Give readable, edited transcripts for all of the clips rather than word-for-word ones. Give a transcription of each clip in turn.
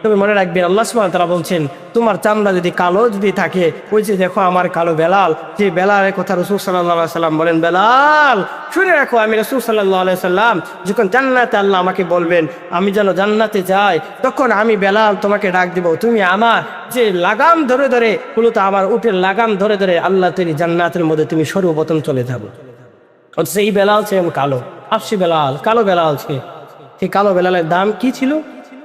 তবে মনে রাখবেন আল্লাহ সুবহানাহু ওয়া তাআলা বলছেন তোমার চামড়া যদি কালো যদি থাকে, ওই যে দেখো আমার কালো বেলাল, যে বেলালের কথা রাসূল সাল্লাল্লাহু আলাইহি সাল্লাম বলেন, বেলাল শুনে রাখো আমি রাসূল সাল্লাল্লাহু আলাইহি সাল্লাম যখন জান্নাতে আল্লাহ আমাকে বলবেন আমি যেন জান্নাতে যাই, তখন আমি বেলাল তোমাকে ডাক দিব, তুমি আমার যে লাগাম ধরে ধরে মূলত আমার উটের লাগাম ধরে ধরে আল্লাহ তৈরি জান্নাতের মধ্যে তুমি সর্বপ্রথম চলে যাবো। অথচ এই বেলাল ছিলেন কালো, আফসি বেলাল, কালো বেলাল ছিল। সেই কালো বেলালের দাম কি ছিল?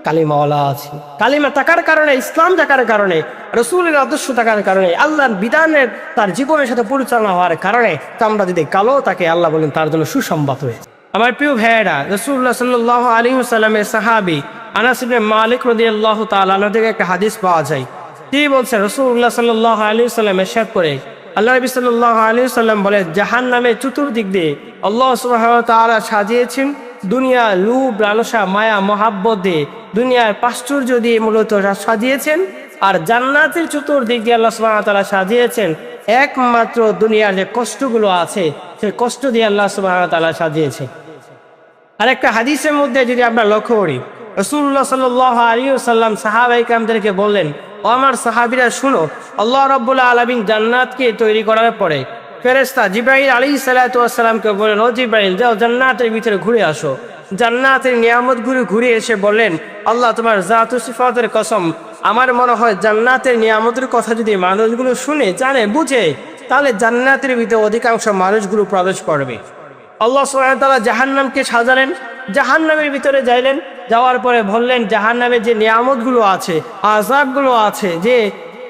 কালিমাওয়ালা আছে। কালিমা থাকার কারণে, ইসলাম থাকার কারণে, রসুলের আদর্শ থাকার কারণে, আল্লাহর বিধানের তার জীবনের সাথে পরিচালনা হওয়ার কারণে চামড়া যদি কালো তাকে আল্লাহ বলেন তার জন্য সুসংবাদ হয়েছে। আমার প্রিয় ভাইয়েরা, রাসূলুল্লাহ সাল্লাল্লাহু আলাইহি ওয়াসাল্লামের সাহাবী আনাস ইবনে মালিক রাদিয়াল্লাহু তাআলা আনহু থেকে একটা হাদিস পাওয়া যায়। তিনি বলছেন রাসূলুল্লাহ সাল্লাল্লাহু আলাইহি ওয়াসাল্লাম ইরশাদ করে, আল্লাহ নবী সাল্লাল্লাহু আলাইহি ওয়াসাল্লাম বলেন, জাহান্নামের চতুর্দিক দিয়ে আল্লাহ সুবহানাহু ওয়া তাআলা সাজিয়েছেন দুনিয়া লোভ লালসা মায়া মহাব্বত দিয়ে, দুনিয়ার প্রাচুর্য দিয়ে মূলত সাজিয়েছেন। আর জান্নাতের চতুর্দিক দিয়ে আল্লাহ সুবহানাহু ওয়া তাআলা সাজিয়েছেন একমাত্র দুনিয়ার যে কষ্টগুলো আছে সেই কষ্ট দিয়ে আল্লাহ সুবহানাহু ওয়া তাআলা সাজিয়েছে। আর একটা হাদিসের মধ্যে যদি আমরা লক্ষ্য করি, রাসূলুল্লাহ সাল্লাল্লাহু আলাইহি ওয়াসাল্লাম সাহাবায়ে কেরামদেরকে বললেন, ও আমার সাহাবীরা শুনো, আল্লাহ রাব্বুল আলামিন জান্নাতকে তৈরি করার পরে ফেরেশতা জিবরাইল আলাইহিস সালাতু ওয়াস সালামকে বলেন, ও জিবরাইল যাও জান্নাতের ভিতরে ঘুরে আসো। জান্নাতের নিয়ামতগুলো ঘুরে এসে বললেন, আল্লাহ তোমার জাত ও সিফাতের কসম, আমার মনে হয় জান্নাতের নিয়ামতের কথা যদি মানুষগুলো শুনে জানে বুঝে, তাহলে জান্নাতের ভিতরে অধিকাংশ মানুষগুলো প্রবেশ করবে। আল্লাহ সুবহানাহু ওয়া তাআলা জাহান্নামকে সাজালেন, জাহান্নামের ভিতরে যাইলেন, যাওয়ার পরে বললেন জাহান্নামের যে নিয়ামতগুলো আছে, আযাবগুলো আছে, যে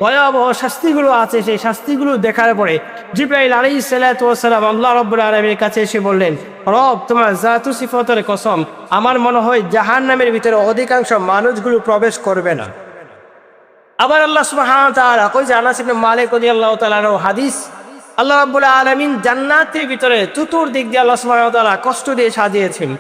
ভয়াবহ শাস্তিগুলো আছে, সেই শাস্তিগুলো দেখার পরে জিবরাইল আলাইহিস সালাতু ওয়াস সালাম আল্লাহ রাব্বুল আলামিনের কাছে এসে বললেন, রব তোমার জাত ও সিফাতের কসম, আমার মনে হয় জাহান্নামের ভিতরে অধিকাংশ মানুষগুলো প্রবেশ করবে না। আবার আল্লাহ সুবহানাহু ওয়া তাআলা কই যে আনাস ইবনে মালিক রাদিয়াল্লাহু তাআলা হাদিস, আল্লাহ রাব্বুল আলামিন জান্নাতের ভিতরে চতুর্দিক দিয়ে আল্লাহ সুবহানাহু ওয়া তাআলা কষ্ট দিয়ে সাজিয়েছেন,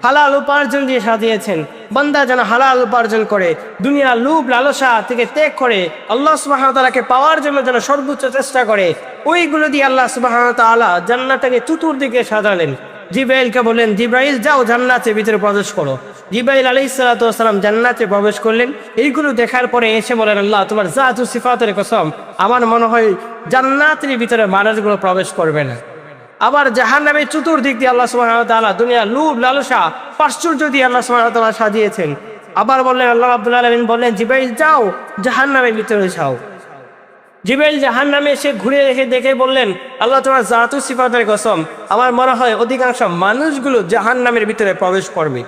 হালাল উপার্জন দিয়ে সাজিয়েছেন। বান্দা যেন হালাল উপার্জন করে, দুনিয়া লোভ লালসা থেকে ত্যাগ করে আল্লাহ সুবহানাহু ওয়া তাআলাকে পাওয়ার জন্য যেন সর্বোচ্চ চেষ্টা করে, ওইগুলো দিয়ে আল্লাহ সুবহানাহু ওয়া তাআলা জান্নাতটাকে চতুর্দিকে সাজালেন। জিবরাইলকে বললেন, জিবরাইল যাও জান্নাতের ভিতরে প্রবেশ করো। জিবরাইল আলাইহিস সালাতু ওয়াস সালাম জান্নাতে প্রবেশ করলেন। এইগুলো দেখার পরে এসে বলেন, আল্লাহ তোমার জাত ও সিফাতের কসম, আমার মনে হয় জান্নাতের ভিতরে মানুষগুলো প্রবেশ করবে না। আবার জাহান্নামের চতুর্দিক দিয়ে আল্লাহ সুবহানাহু ওয়া তাআলা দুনিয়া লোভ লালসা প্রাচুর্য দিয়ে আল্লাহ সুবহানাহু ওয়া তাআলা সাজিয়েছেন। আবার বললেন, আল্লাহ রাব্বুল আলামিন বললেন, জিবরাইল যাও জাহান্নামের ভিতরে যাও। জিবরাইল জাহান্নামে এসে ঘুরে এসে দেখে বললেন, আল্লাহ তোমার জাত ও সিফাতের কসম, আমার মনে হয় অধিকাংশ মানুষগুলো জাহান্নামের ভিতরে প্রবেশ করবে।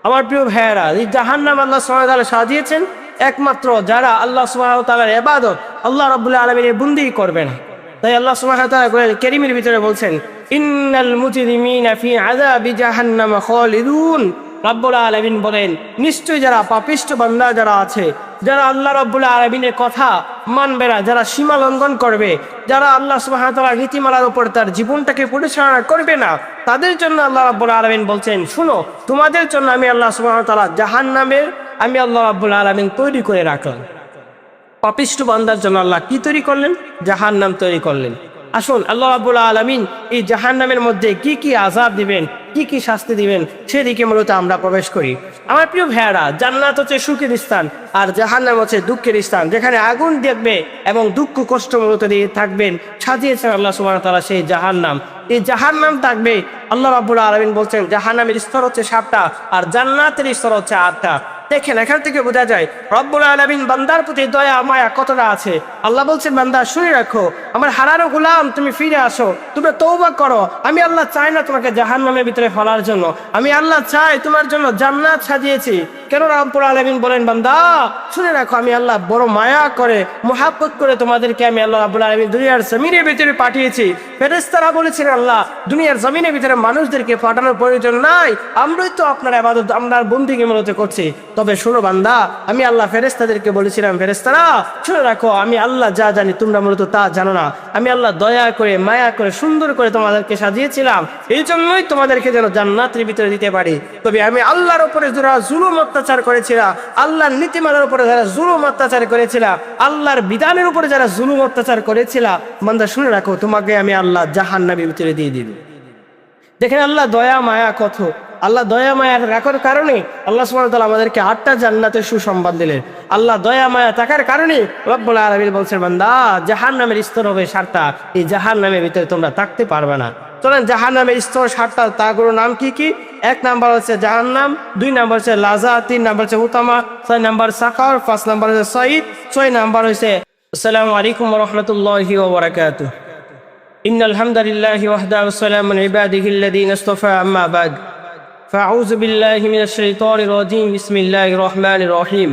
আমার প্রিয় ভাইয়েরা, এই জাহান্নাম আল্লাহ সুবহানাহু ওয়া তাআলা সাজিয়েছেন একমাত্র যারা আল্লাহ সুবহানাহু ওয়া তাআলার ইবাদত আল্লাহ রাব্বুল আলামিনের বন্দেগী করবে না। তাই আল্লাহ সুবহানাহু ওয়া তাআলা কোরআন কারীমের ভিতরে বলছেন, ইন্নাল মুজরিমিনা ফি আযাবি জাহান্নাম খালিদুন। রাব্বুল আলামিন বলেন, নিশ্চয়ই যারা পাপিষ্ঠ বান্দা যারা আছে, যারা আল্লাহ রাব্বুল আলামিনের কথা মানবে না, যারা সীমা লঙ্ঘন করবে, যারা আল্লাহ সুবহানাহু ওয়া তাআলার নীতিমালার উপর তার জীবনটাকে পরিচালনা করবে না, তাদের জন্য আল্লাহ রাব্বুল আলামিন বলছেন, শুনো তোমাদের জন্য আমি আল্লাহ সুবহানাহু ওয়া তাআলা জাহান্নামের আমি আল্লাহ রাব্বুল আলামিন তৈরি করে রাখলাম। পাপিষ্ঠ বান্দার জন্য আল্লাহ কি তৈরি করলেন? জাহান্নাম তৈরি করলেন। আসুন আল্লাহ রাব্বুল আলামিন এই জাহান্নামের মধ্যে কি কি আযাব দিবেন, কি কি শাস্তি দিবেন, সেদিকে মূলত আমরা প্রবেশ করি। আমার প্রিয় ভাইয়েরা, জান্নাত হচ্ছে সুখের স্থান আর জাহান্নাম হচ্ছে দুঃখের স্থান, যেখানে আগুন দেখবে এবং দুঃখ কষ্ট মূলত দিয়ে থাকবেন। সাজিয়েছেন আল্লাহ সুবহানাহু ওয়া তাআলা সেই জাহান্নাম। এই জাহান্নাম থাকবে, আল্লাহ রাব্বুল আলামিন বলছেন জাহান্নামের স্তর হচ্ছে 7টা আর জান্নাতের স্তর হচ্ছে 8টা। দেখেন এখান থেকে বোঝা যায় রব্বুল আলামিন বান্দার প্রতি দয়া মায়া কতটা আছে। আল্লাহ বলছেন, বান্দা শুনে রাখো, আমার হারানো গোলাম তুমি ফিরে আসো, তুমি তওবা করো। আমি আল্লাহ চাই না তোমাকে জাহান্নামের ভিতরে ফেলার জন্য, আমি আল্লাহ চাই তোমার জন্য জান্নাত সাজিয়েছি। কেন রব্বুল আলামিন বলেন, বান্দা শুনে রাখো, আমি আল্লাহ বড় মায়া করে মুহাব্বত করে তোমাদেরকে আমি আল্লাহ রাব্বুল আলামিন দুনিয়ার জমিনের ভিতরে পাঠিয়েছি। ফেরেশতারা বলেছেন, আল্লাহ দুনিয়ার জমিনের ভিতরে মানুষদেরকে পাঠানোর প্রয়োজন নাই, আমরাই তো আপনার ইবাদত আপনার বন্দেগী মূলত করছি। তবে শোনো বান্দা, আমি আল্লাহ ফেরেশতাদেরকে বলেছিলাম, ফেরেশতারা শুনে রাখো, আমি আল্লাহ যা জানি তোমরা মূলত তা জানো না। আমি আল্লাহ দয়া করে মায়া করে সুন্দর করে তোমাদেরকে সাজিয়েছিলাম, এই জন্যই তোমাদেরকে যেন জান্নাতের ভিতরে দিতে পারি। তবে আমি আল্লাহর উপরে যারা জুলুম অত্যাচার করেছিল, আল্লাহর নীতিমালার উপরে যারা জুলুম অত্যাচার করেছিল, আল্লাহর বিধানের উপরে যারা জুলুম অত্যাচার করেছিল, বান্দা শুনে রাখো, তোমাকে আমি আল্লাহ জাহান্নামের ভিতরে দিয়ে দিব। দেখেন আল্লাহ দয়া মায়া কত। আল্লাহ দয়া মায়া রাখার কারণে আল্লাহ সুবহানাহু ওয়া তাআলা আমাদেরকে 8টা জান্নাতের সুসংবাদ দিলেন। আল্লাহ দয়া মায়া থাকার কারণে রব্বুল আলামিন বলছেন, বান্দা জাহান্নামের স্তর হবে 7টা, এই জাহান্নামের ভিতরে তোমরা থাকতে পারবে না। চলেন জাহান্নামের স্তর 7টা, তাগুলোর নাম কি কি? 1 নাম্বার হচ্ছে জাহান্নাম, 2 নাম্বার হচ্ছে লাজা, 3 নাম্বার হচ্ছে হুতামা, 4 নাম্বার সাকার, 5 নাম্বার হচ্ছে সাঈদ, 6 নাম্বার হচ্ছে। আসসালামু আলাইকুম ওয়া রাহমাতুল্লাহি ওয়া বারাকাতুহু। ইন্নাল হামদালিল্লাহি ওয়াহদাহু ওয়া সালামুন আলা ইবাদিহিল্লাযীনা ইসতাফা, আম্মা বা'দ। ফাআউযু বিল্লাহি মিনাশ শাইতানির রাজীম। বিসমিল্লাহির রহমানির রহিম।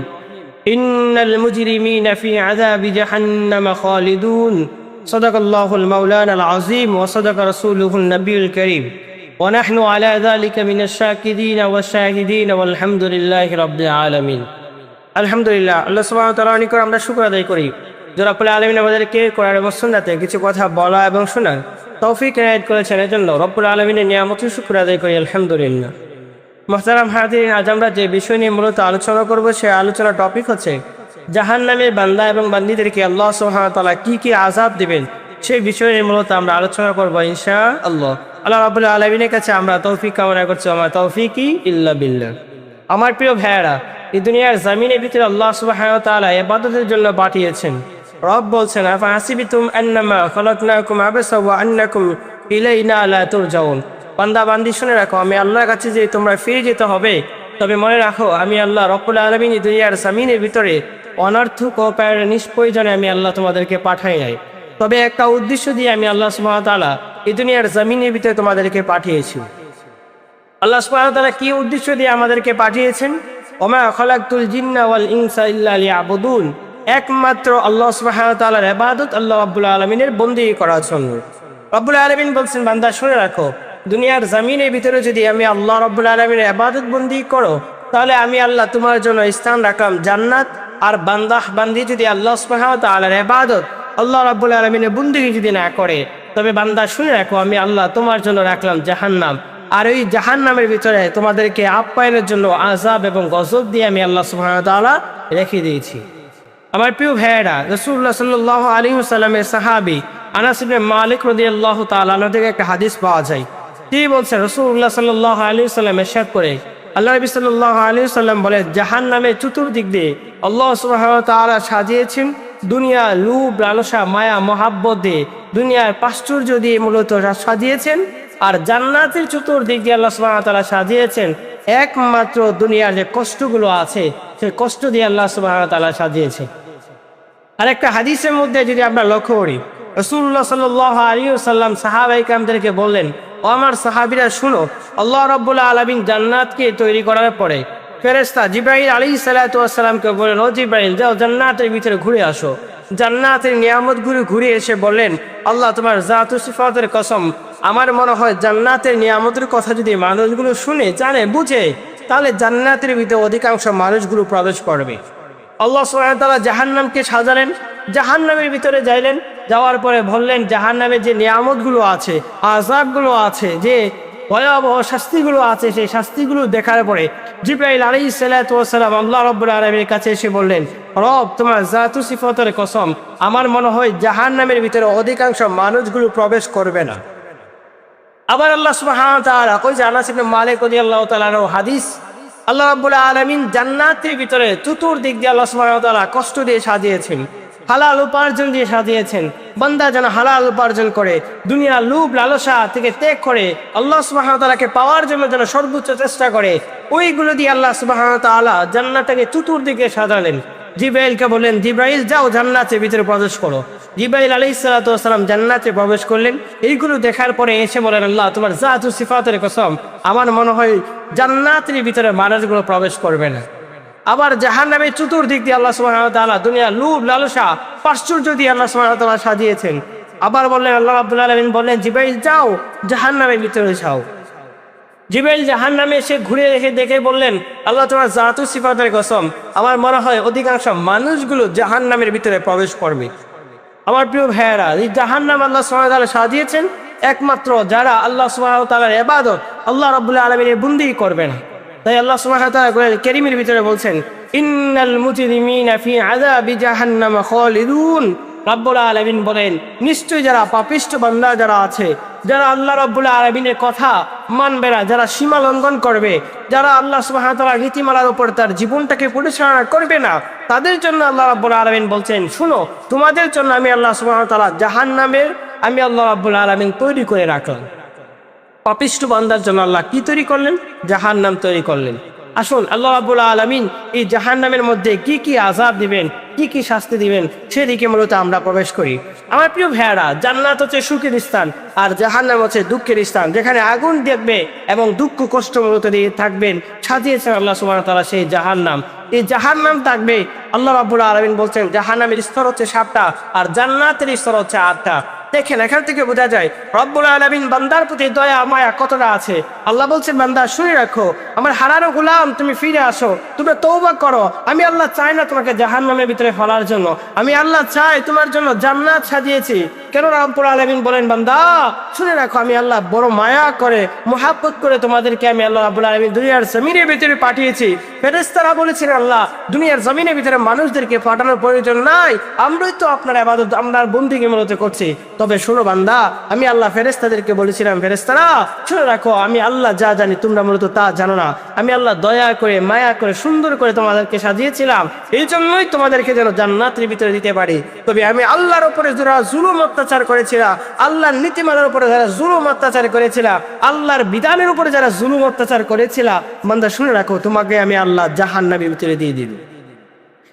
ইন্নাল মুজরিমিনা ফি আযাবি জাহান্নাম খালিদুন। সাদাকাল্লাহুল মাওলানাল আযীম ওয়া সাদাকা রাসূলুহুন নবিয়্যুল কারীম। ওয়া নাহনু আলা যালিকা মিনাশ শাকিরিনা ওয়াশ শাহিদিনা ওয়াল হামদুলিল্লাহি রাব্বিল আলামিন। আলহামদুলিল্লাহ, আল্লাহ সুবহানাহু ওয়া তাআলার নিকট আমরা শুকর আদায় করি যে রব্বুল আলামিন আমাদেরকে কোরআন এবং সুন্নাতে কিছু কথা বলা এবং শোনার তৌফিক এনায়েত করেছেন। এজন্য রব্বুল আলামিনের নিয়ামতের শুকর আদায় করি আলহামদুলিল্লাহ। মুহতারাম হাজিরিন, আজ আমরা যে বিষয় নিয়ে মূলত আলোচনা করব সে আলোচনার টপিক হচ্ছে জাহান্নামের বান্দা এবং বান্দীদেরকে আল্লাহ সুবহানাহু ওয়া তাআলা কি কি আযাব দিবেন সেই বিষয় নিয়ে মূলত আমরা আলোচনা করব ইনশাআল্লাহ। আল্লাহ রাব্বুল আলামিনের কাছে আমরা তৌফিক কামনা করছি, আমার তৌফিকি ইল্লা বিল্লাহ। আমার প্রিয় ভাইয়েরা, এই দুনিয়ার জমিনের ভিতরে আল্লাহ সুবহানাহু ওয়া তাআলা ইবাদতের জন্য পাঠিয়েছেন। রব বলছেন, আফা হাসিবিতুম আন্নামা খালাকনাকুম আবাসা ওয়া আন্নাকুম ইলাইনা লা তুরজাউন। বান্দা বান্দি শুনে রাখো, আমি আল্লাহর কাছে যে তোমরা ফিরে যেতে হবে, তবে মনে রাখো আমি আল্লাহ রব্বুল আলামিন এই দুনিয়ার জমিনের ভিতরে অনর্থক ও নিষ্প্রয়োজনে আমি আল্লাহ তোমাদেরকে পাঠাই নাই, তবে একটা উদ্দেশ্য দিয়ে আমি আল্লাহ সুবহানাহু ওয়া তাআলা এই দুনিয়ার জমিনের ভিতরে তোমাদেরকে পাঠিয়েছি। আল্লাহ সুবহানাহু ওয়া তাআলা কি উদ্দেশ্য দিয়ে আমাদেরকে পাঠিয়েছেন? ওমা খালাকতুল জিন্না ওয়াল ইনসা ইল্লা লিয়াবুদুন। একমাত্র আল্লাহ সুবহানাহু ওয়া তাআলার ইবাদত, আল্লাহ রাব্বুল আলামিনের বندگی করার জন্য। রব্বুল আলামিন বলছেন, বান্দা শুনে রাখো, দুনিয়ার জমিনের ভিতরে যদি আমি আল্লাহ রাব্বুল আলামিনের ইবাদত বندگی করো, তাহলে আমি আল্লাহ তোমার জন্য স্থান রাখলাম জান্নাত। আর বান্দা বান্দি যদি আল্লাহ সুবহানাহু ওয়া তাআলার ইবাদত, আল্লাহ রাব্বুল আলামিনের বندگی যদি না করে, তবে বান্দা শুনে রাখো আমি আল্লাহ তোমার জন্য রাখলাম জাহান্নাম। আর ওই জাহান্নামের ভিতরে তোমাদেরকে আপ্যায়নের জন্য আযাব এবং গজব দিয়ে আমি আল্লাহ সুবহানাহু ওয়া তাআলা রেখে দিয়েছি। আমার প্রিয় ভাইয়েরা, রাসূলুল্লাহ সাল্লাল্লাহু আলাইহি ওয়াসাল্লামের সাহাবী আনাস ইবনে মালিক রাদিয়াল্লাহু তাআলা আনহু থেকে একটা হাদিস পাওয়া যায়। তিনি বলছেন, রাসূলুল্লাহ সাল্লাল্লাহু আলাইহি ওয়াসাল্লাম ইরশাদ করে, আল্লাহ নবী সাল্লাল্লাহু আলাইহি ওয়াসাল্লাম বলে, জাহান্নামের চতুর্দিক দিয়ে আল্লাহ সুবহানাহু ওয়া তাআলা সাজিয়েছেন দুনিয়া লোভ লালসা মায়া মহাব্বত দিয়ে, দুনিয়ার প্রাচুর্য দিয়ে মূলত সাজিয়েছেন। আর জান্নাতের চতুর্দিক দিয়ে আল্লাহ সুবহানাহু ওয়া তাআলা সাজিয়েছেন একমাত্র দুনিয়ার যে কষ্টগুলো আছে সেই কষ্ট দিয়ে আল্লাহ সুবহানাহু ওয়া তাআলা সাজিয়েছেন। আর একটা হাদিসের মধ্যে যদি আমরা লক্ষ্য করি, রাসূলুল্লাহ সাল্লাল্লাহু আলাইহি ওয়াসাল্লাম সাহাবায়ে কেরামদেরকে বললেন, ও আমার সাহাবীরা শুনো, আল্লাহ রাব্বুল আলামিন জান্নাতকে তৈরি করার পরে ফেরেশতা জিবরাইল আলাইহিস সালাতু ওয়াস সালামকে বললেন, ও জিবরাইল যাও জান্নাতের ভিতরে ঘুরে আসো। জান্নাতের নিয়ামতগুলো ঘুরে এসে বললেন, আল্লাহ তোমার জাত ও সিফাতের কসম, আমার মনে হয় জান্নাতের নিয়ামতের কথা যদি মানুষগুলো শুনে জানে বুঝে, তাহলে জান্নাতের ভিতরে অধিকাংশ মানুষগুলো প্রবেশ করবে। আল্লাহ সুবহানাহু ওয়া তাআলা জাহান্নামকে সাজালেন, জাহান্নামের ভিতরে যাইলেন, যাওয়ার পরে বললেন জাহান্নামের যে নিয়ামতগুলো আছে, আযাবগুলো আছে, যে ভয়াবহ শাস্তিগুলো আছে, সেই শাস্তিগুলো দেখার পরে জিবরাইল আলাইহিস সালাতু ওয়াস সালাম আল্লাহ রাব্বুল আলামিনের কাছে এসে বললেন, রব তোমার জাত ও সিফাতের কসম, আমার মনে হয় জাহান্নামের ভিতরে অধিকাংশ মানুষগুলো প্রবেশ করবে না। আবার আল্লাহ সুবহানাহু ওয়া তাআলা কই যে আনাস ইবনে মালিক রাদিয়াল্লাহু তাআলা আনহু হাদিস, আল্লাহ রাব্বুল আলামিন জান্নাতের ভিতরে চতুর্দিক দিয়ে আল্লাহ সুবহানাহু ওয়া তাআলা কষ্ট দিয়ে সাজিয়েছেন, হালাল উপার্জন দিয়ে সাজিয়েছেন। বান্দা যেন হালাল উপার্জন করে, দুনিয়ার লোভ লালসা থেকে ত্যাগ করে আল্লাহ সুবহানাহু ওয়া তাআলাকে পাওয়ার জন্য যেন সর্বোচ্চ চেষ্টা করে, ওইগুলো দিয়ে আল্লাহ সুবহানাহু ওয়া তাআলা জান্নাতটাকে চতুর্দিকে সাজালেন। জিবরাইলকে বললেন, জিবরাইল যাও জান্নাতের ভিতরে প্রবেশ করো। জিবরাইল আলাইহিস সালাতু ওয়াস সালাম জান্নাতে প্রবেশ করলেন। এইগুলো দেখার পরে এসে বলেন, আল্লাহ তোমার জাত ও সিফাতের কসম, আমার মনে হয় জান্নাতের ভিতরে মানুষগুলো প্রবেশ করবে না। আবার জাহান্নামের চতুর্দিক দিয়ে আল্লাহ সুবহানাহু ওয়া তাআলা দুনিয়ার লোভ লালসা প্রাচুর্য দিয়ে আল্লাহ সুবহানাহু ওয়া তাআলা সাজিয়েছেন। আবার বললেন, আল্লাহ রাব্বুল আলামিন বললেন, জিবরাইল যাও জাহান্নামের ভিতরে যাও। জিবরাইল জাহান্নামে এসে ঘুরে দেখে বললেন, আল্লাহ তোমার জাত ও সিফাতের কসম, আমার মনে হয় অধিকাংশ মানুষগুলো জাহান্নামের ভিতরে প্রবেশ করবে। আমার প্রিয় ভাইয়েরা, এই জাহান্নাম আল্লাহ সুবহানাহু ওয়া তাআলা সাজিয়েছেন একমাত্র যারা আল্লাহ সুবহানাহু ওয়া তাআলার ইবাদত, আল্লাহ রাব্বুল আলামিনের বندگی করবে না। তাই আল্লাহ সুবহানাহু ওয়া তাআলা কোরআন কারীমের ভিতরে বলছেন, ইন্নাল মুজরিমিনা ফি আযাবি জাহান্নাম খালিদুন। রব্বুল আলামিন বলেন, নিশ্চয়ই যারা পাপিষ্ঠ বান্দা যারা আছে, যারা আল্লাহ রব্বুল আলামিনের কথা মানবে না, যারা সীমা লঙ্ঘন করবে, যারা আল্লাহ সুবহানাহু ওয়া তাআলার নীতিমালার উপর তার জীবনটাকে পরিচালনা করবে না, তাদের জন্য আল্লাহ রব্বুল আলামিন বলছেন, শুনো, তোমাদের জন্য আমি আল্লাহ সুবহানাহু ওয়া তাআলা জাহান্নামের আমি আল্লাহ রব্বুল আলামিন তৈরি করে রাখলাম। পাপিষ্ঠ বান্দার জন্য আল্লাহ কি তৈরি করলেন? জাহান্নাম তৈরি করলেন। আসুন, আল্লাহ রাব্বুল আলামিন এই জাহান্নামের মধ্যে কি কি আযাব দিবেন, কি কি শাস্তি দিবেন, সেদিকে মূলত আমরা প্রবেশ করি। আমার প্রিয় ভাইয়ারা, জান্নাত হচ্ছে সুখের স্থান আর জাহান্নাম হচ্ছে দুঃখের স্থান, যেখানে আগুন দেখবে এবং দুঃখ কষ্ট মূলত দিয়ে থাকবেন। সাজিয়েছেন আল্লাহ সুবহানাহু ওয়া তাআলা সেই জাহান্নাম। এই জাহান্নাম থাকবে, আল্লাহ রাব্বুল আলামিন বলছেন জাহান্নামের স্তর হচ্ছে 7টা আর জান্নাতের স্তর হচ্ছে 8টা। দেখেন, এখান থেকে বোঝা যায় রব্বুল আলামিন বান্দার প্রতি দয়া মায়া কতটা আছে। আল্লাহ বলছেন, বান্দা শুনে রাখো, আমার হারানো গোলাম, তুমি ফিরে আসো, তুমি তওবা করো। আমি আল্লাহ চাই না তোমাকে জাহান্নামের ভিতরে ফেলার জন্য, আমি আল্লাহ চাই তোমার জন্য জান্নাত সাজিয়েছি। কেন রব্বুল আলামিন বলেন, বান্দা শুনে রাখো, আমি আল্লাহ বড় মায়া করে মুহাব্বত করে তোমাদেরকে আমি আল্লাহ রাব্বুল আলামিন দুনিয়ার জমিনের ভিতরে পাঠিয়েছি। ফেরেশতারা বলেছেন, আল্লাহ দুনিয়ার জমিনের ভিতরে মানুষদেরকে পাঠানোর প্রয়োজন নাই, আমরাই তো আপনার ইবাদত আমরা বন্দেগী মূলত করছি। তবে শোনো বান্দা, আমি আল্লাহ ফেরেশতাদেরকে বলেছিলাম, ফেরেশতারা শুনে রাখো, আমি আল্লাহ যা জানি তোমরা মূলত তা জানো না। আমি আল্লাহ দয়া করে মায়া করে সুন্দর করে তোমাদেরকে সাজিয়েছিলাম, এই জন্যই তোমাদেরকে যেন জান্নাতের ভিতরে দিতে পারি। তবে আমি আল্লাহর উপরে যারা জুলুম অত্যাচার করেছিল, আল্লাহর নীতিমালার উপরে যারা জুলুম অত্যাচার করেছিল, আল্লাহর বিধানের উপরে যারা জুলুম অত্যাচার করেছিল, বান্দা শুনে রাখো, তোমাকে আমি আল্লাহ জাহান্নামের ভিতরে দিয়ে দিব।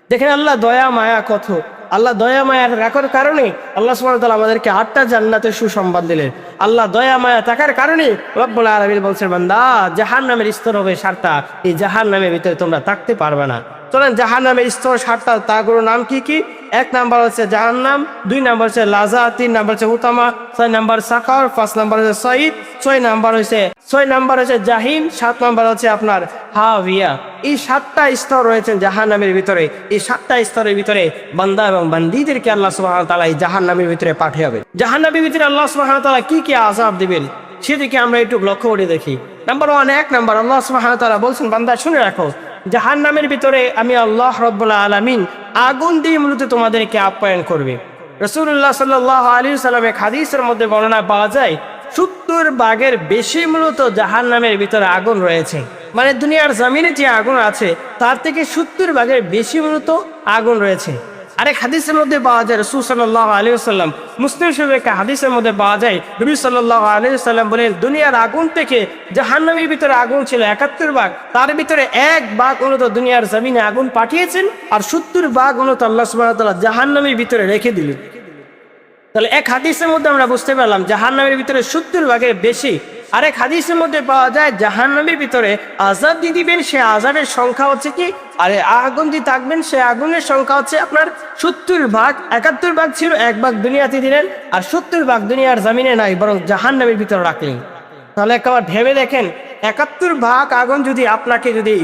দেখেন আল্লাহ দয়া মায়া কত। আল্লাহ দয়া মায়া রাখার কারণে আল্লাহ সুবহানাহু ওয়া তাআলা আমাদেরকে 8টা জান্নাতের সুসংবাদ দিলেন। আল্লাহ দয়া মায়া থাকার কারণে রব্বুল আলামিন বলছেন, বান্দা জাহান্নামের স্তর হবে 7টা, এই জাহান্নামের ভিতরে তোমরা থাকতে পারবে না। চলেন, জাহান্নামের স্তর 7টা, তাগুলোর নাম কি কি? 1 নাম্বার হচ্ছে জাহান্নাম, 2 নাম্বার হচ্ছে লাজা, 3 নাম্বার হচ্ছে হুতামা, 6 নাম্বার সাকার, 5 নাম্বার হচ্ছে সঈদ, 6 নাম্বার হচ্ছে জাহিম, 7 নাম্বার হচ্ছে আপনার হাবিয়া। এই 7টা স্তর রয়েছেন জাহান্নামের ভিতরে। এই 7টা স্তরের ভিতরে বান্দা এবং বান্দীদেরকে আল্লাহ সুবহানাহু ওয়া তাআলা এই জাহান্নামের ভিতরে পাঠাবে। জাহান্নামের ভিতরে আল্লাহ সুবহানাহু ওয়া তাআলা কি কি আযাব দিবেন সেদিকে আমরা একটু লক্ষ্য করে দেখি। নাম্বার 1 নাম্বার আল্লাহ সুবহানাহু ওয়া তাআলা বলছেন, বান্দা শুনে রাখো, জাহান্নামের ভিতরে আমি আল্লাহ রাব্বুল আলামিন আগুন দিয়ে মূলত তোমাদেরকে আপ্যায়ন করবে। রাসূলুল্লাহ সাল্লাল্লাহু আলাইহি ওয়াসাল্লামের হাদিসের মধ্যে বর্ণনা পাওয়া যায় 70 ভাগের বেশি মূলত জাহান্নামের ভিতরে আগুন রয়েছে। মানে দুনিয়ার জমিনে যে আগুন আছে তার থেকে 70 ভাগের বেশি মূলত আগুন রয়েছে। আরেক হাদিসের মধ্যে পাওয়া যায় রাসূল সাল্লাল্লাহু আলাইহি ওয়াসাল্লাম, মুসলিম শরীফের একটা হাদিসের মধ্যে পাওয়া যায় নবী সাল্লাল্লাহু আলাইহি ওয়াসাল্লাম বলেন, দুনিয়ার আগুন থেকে জাহান্নামের ভিতরে আগুন ছিল 71 ভাগ, তার ভিতরে 1 ভাগ মূলত দুনিয়ার জমিনে আগুন পাঠিয়েছেন আর 70 ভাগ মূলত আল্লাহ সুবহানাহু ওয়া তাআলা জাহান্নামের ভিতরে রেখে দিলেন। তাহলে এক হাদিসের মধ্যে আমরা বুঝতে পারলাম জাহান্নামের ভিতরে 70 ভাগের বেশি। আরেক হাদিসের মধ্যে পাওয়া যায় জাহান্নামের ভিতরে আযাব দিয়ে দিবেন, সে আযাবের সংখ্যা হচ্ছে কি, আরে আগুন দিয়ে থাকবেন, সে আগুনের সংখ্যা হচ্ছে আপনার 70 ভাগ। 71 ভাগ ছিল, 1 ভাগ দুনিয়াতে দিলেন আর 70 ভাগ দুনিয়ার জমিনে নাই, বরং জাহান্নামের ভিতরে রাখলেন। তাহলে একবার ভেবে দেখেন, 71 ভাগ আগুন যদি আপনাকে যদি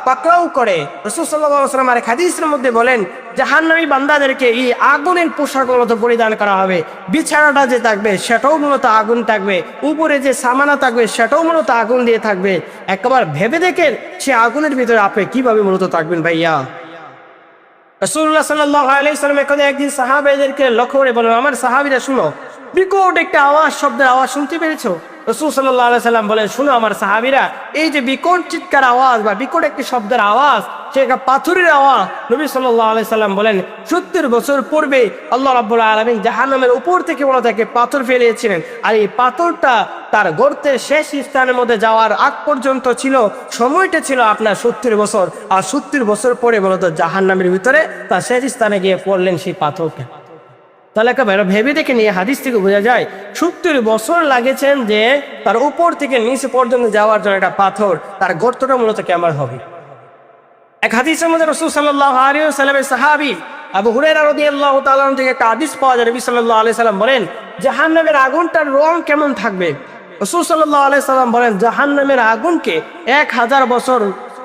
পাকড়াও করে, রাসূল সাল্লাল্লাহু আলাইহি ওয়াসাল্লাম আরেক হাদিসের মধ্যে বলেন জাহান্নামী বান্দাদেরকে এই আগুনের পোশাক মূলত পরিধান করা হবে, বিছানাটা যে থাকবে সেটাও মূলত আগুন থাকবে, উপরে যে সামানা থাকবে সেটাও মূলত আগুন দিয়ে থাকবে। একবার ভেবে দেখেন সে আগুনের ভিতরে আপনি কিভাবে মূলত থাকবেন ভাইয়া। রাসূলুল্লাহ সাল্লাল্লাহু আলাইহি ওয়াসাল্লাম একদিন সাহাবাদেরকে লক্ষ্য করে বলেন, আমার সাহাবীরা শুনো, বিকট একটা আওয়াজ, শব্দের আওয়াজ শুনতে পেরেছো? রাসূল সাল্লাল্লাহু আলাইহি ওয়াসাল্লাম বলেন, শুনো আমার সাহাবীরা, এই যে বিকট চিৎকার আওয়াজ বা বিকট একটি শব্দের আওয়াজ, সে একটা পাথরের আওয়াজ। নবী সাল্লাল্লাহু আলাইহি ওয়াসাল্লাম বলেন 70 বছর পূর্বে আল্লাহ রাব্বুল আলামিন জাহান্নামের উপর থেকে তাকে পাথর ফেলিয়েছিলেন, আর এই পাথরটা তার গর্তের শেষ স্থানের মধ্যে যাওয়ার আগ পর্যন্ত ছিল, সময়টা ছিল আপনার 70 বছর। আর 70 বছর পরে মূলত জাহান্নামের ভিতরে তার শেষ স্থানে গিয়ে পড়লেন সেই পাথরটা। তাহলে একেবারে ভেবে দেখে নিয়ে হাদিস থেকে বোঝা যায় 70 বছর লাগেছেন যে তার উপর থেকে নিচে পর্যন্ত যাওয়ার জন্য একটা পাথর, তার গর্তটা মূলত কেমন হবে। এক হাদিসের মধ্যে রাসূল সাল্লাল্লাহু আলাইহি ওয়াসাল্লামের সাহাবী আবু হুরায়রা রাদিয়াল্লাহু তাআলা আনহু থেকে একটা হাদিস পাওয়া যায়, নবী সাল্লাল্লাহু আলাইহি ওয়াসাল্লাম বলেন জাহান্নামের আগুনটার রং কেমন থাকবে। রাসূল সাল্লাল্লাহু আলাইহি ওয়াসাল্লাম বলেন জাহান্নামের আগুনকে 1000 বছর